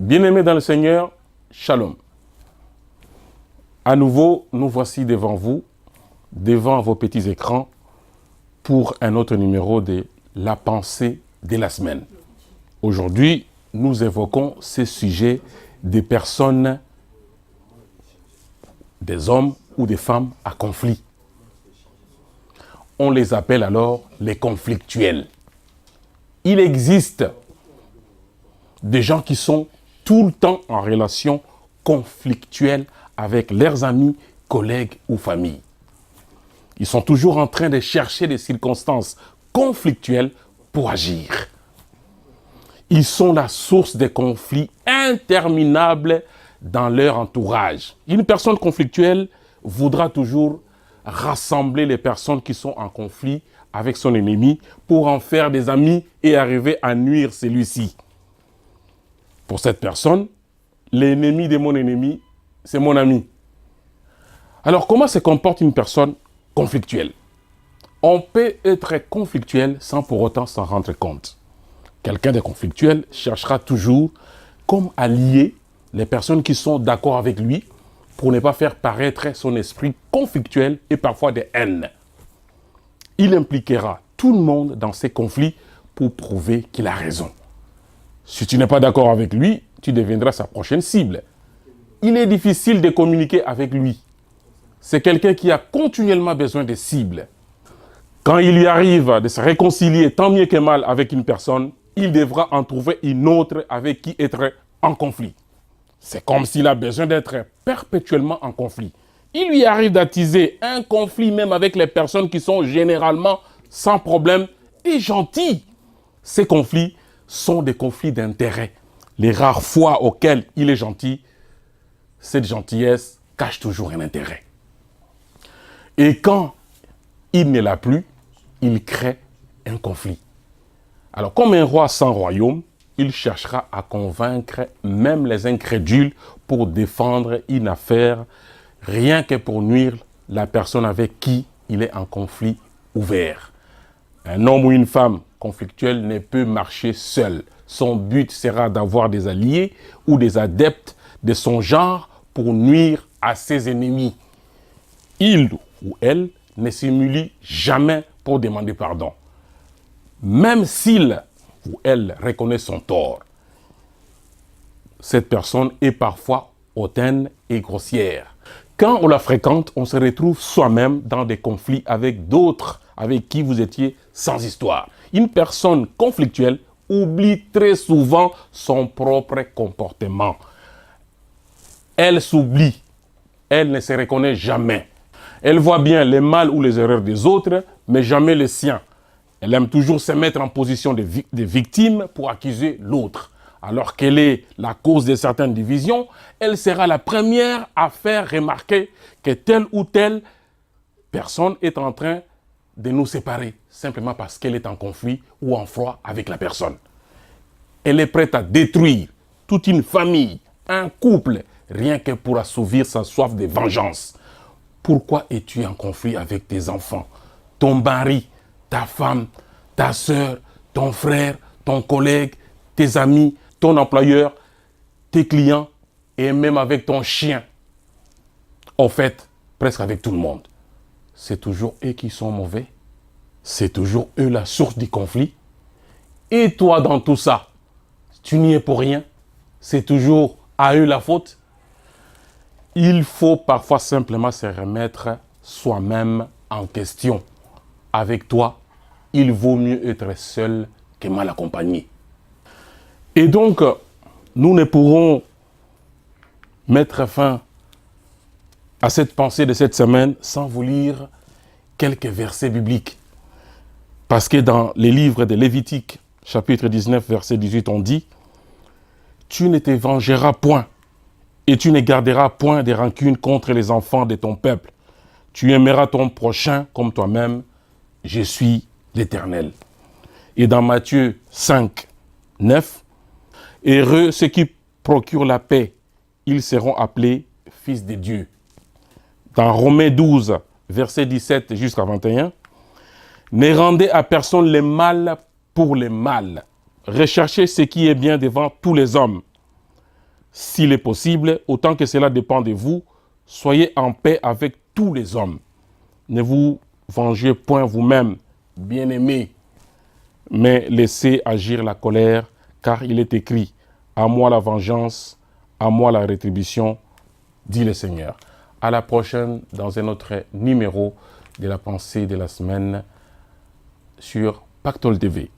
Bien-aimés dans le Seigneur, Shalom. À nouveau, nous voici devant vous, devant vos petits écrans, pour un autre numéro de La pensée de la semaine. Aujourd'hui, nous évoquons ce sujet des personnes, des hommes ou des femmes à conflit. On les appelle alors les conflictuels. Il existe des gens qui sont tout le temps en relation conflictuelle avec leurs amis, collègues ou familles. Ils sont toujours en train de chercher des circonstances conflictuelles pour agir. Ils sont la source des conflits interminables dans leur entourage. Une personne conflictuelle voudra toujours rassembler les personnes qui sont en conflit avec son ennemi pour en faire des amis et arriver à nuire celui-ci. Pour cette personne, l'ennemi de mon ennemi, c'est mon ami. Alors, comment se comporte une personne conflictuelle? On peut être conflictuel sans pour autant s'en rendre compte. Quelqu'un de conflictuel cherchera toujours comme allier les personnes qui sont d'accord avec lui pour ne pas faire paraître son esprit conflictuel et parfois de haine. Il impliquera tout le monde dans ces conflits pour prouver qu'il a raison. Si tu n'es pas d'accord avec lui, tu deviendras sa prochaine cible. Il est difficile de communiquer avec lui. C'est quelqu'un qui a continuellement besoin de cibles. Quand il lui arrive de se réconcilier tant mieux que mal avec une personne, il devra en trouver une autre avec qui être en conflit. C'est comme s'il a besoin d'être perpétuellement en conflit. Il lui arrive d'attiser un conflit même avec les personnes qui sont généralement sans problème et gentilles. Ces conflits sont des conflits d'intérêt. Les rares fois auxquelles il est gentil, cette gentillesse cache toujours un intérêt. Et quand il ne l'a plus, il crée un conflit. Alors, comme un roi sans royaume, il cherchera à convaincre même les incrédules pour défendre une affaire, rien que pour nuire la personne avec qui il est en conflit ouvert. Un homme ou une femme conflictuelle ne peut marcher seul. Son but sera d'avoir des alliés ou des adeptes de son genre pour nuire à ses ennemis. Il ou elle ne s'humilie jamais pour demander pardon. Même s'il ou elle reconnaît son tort, cette personne est parfois hautaine et grossière. Quand on la fréquente, on se retrouve soi-même dans des conflits avec d'autres avec qui vous étiez sans histoire. Une personne conflictuelle oublie très souvent son propre comportement. Elle s'oublie. Elle ne se reconnaît jamais. Elle voit bien les mal ou les erreurs des autres, mais jamais les siens. Elle aime toujours se mettre en position de victime pour accuser l'autre. Alors qu'elle est la cause de certaines divisions, elle sera la première à faire remarquer que telle ou telle personne est en train de nous séparer, simplement parce qu'elle est en conflit ou en froid avec la personne. Elle est prête à détruire toute une famille, un couple, rien que pour assouvir sa soif de vengeance. Pourquoi es-tu en conflit avec tes enfants, ton mari, ta femme, ta soeur, ton frère, ton collègue, tes amis, ton employeur, tes clients et même avec ton chien? En fait, presque avec tout le monde. C'est toujours eux qui sont mauvais. C'est toujours eux la source du conflit. Et toi dans tout ça, tu n'y es pour rien. C'est toujours à eux la faute. Il faut parfois simplement se remettre soi-même en question. Avec toi, il vaut mieux être seul que mal accompagné. Et donc, nous ne pourrons mettre fin à cette pensée de cette semaine sans vous lire quelques versets bibliques. Parce que dans les livres de Lévitique, chapitre 19, verset 18, on dit « Tu ne te vengeras point, et tu ne garderas point de rancune contre les enfants de ton peuple. Tu aimeras ton prochain comme toi-même. Je suis l'Éternel. » Et dans Matthieu 5, 9, « Heureux ceux qui procurent la paix, ils seront appelés fils de Dieu. » Dans Romains 12, verset 17 jusqu'à 21, « Ne rendez à personne le mal pour le mal. Recherchez ce qui est bien devant tous les hommes. s'il est possible, autant que cela dépend de vous, soyez en paix avec tous les hommes. Ne vous vengez point vous-même, bien-aimés, mais laissez agir la colère, car il est écrit, à moi la vengeance, à moi la rétribution, dit le Seigneur. À la prochaine dans un autre numéro de la pensée de la semaine sur Pactole TV.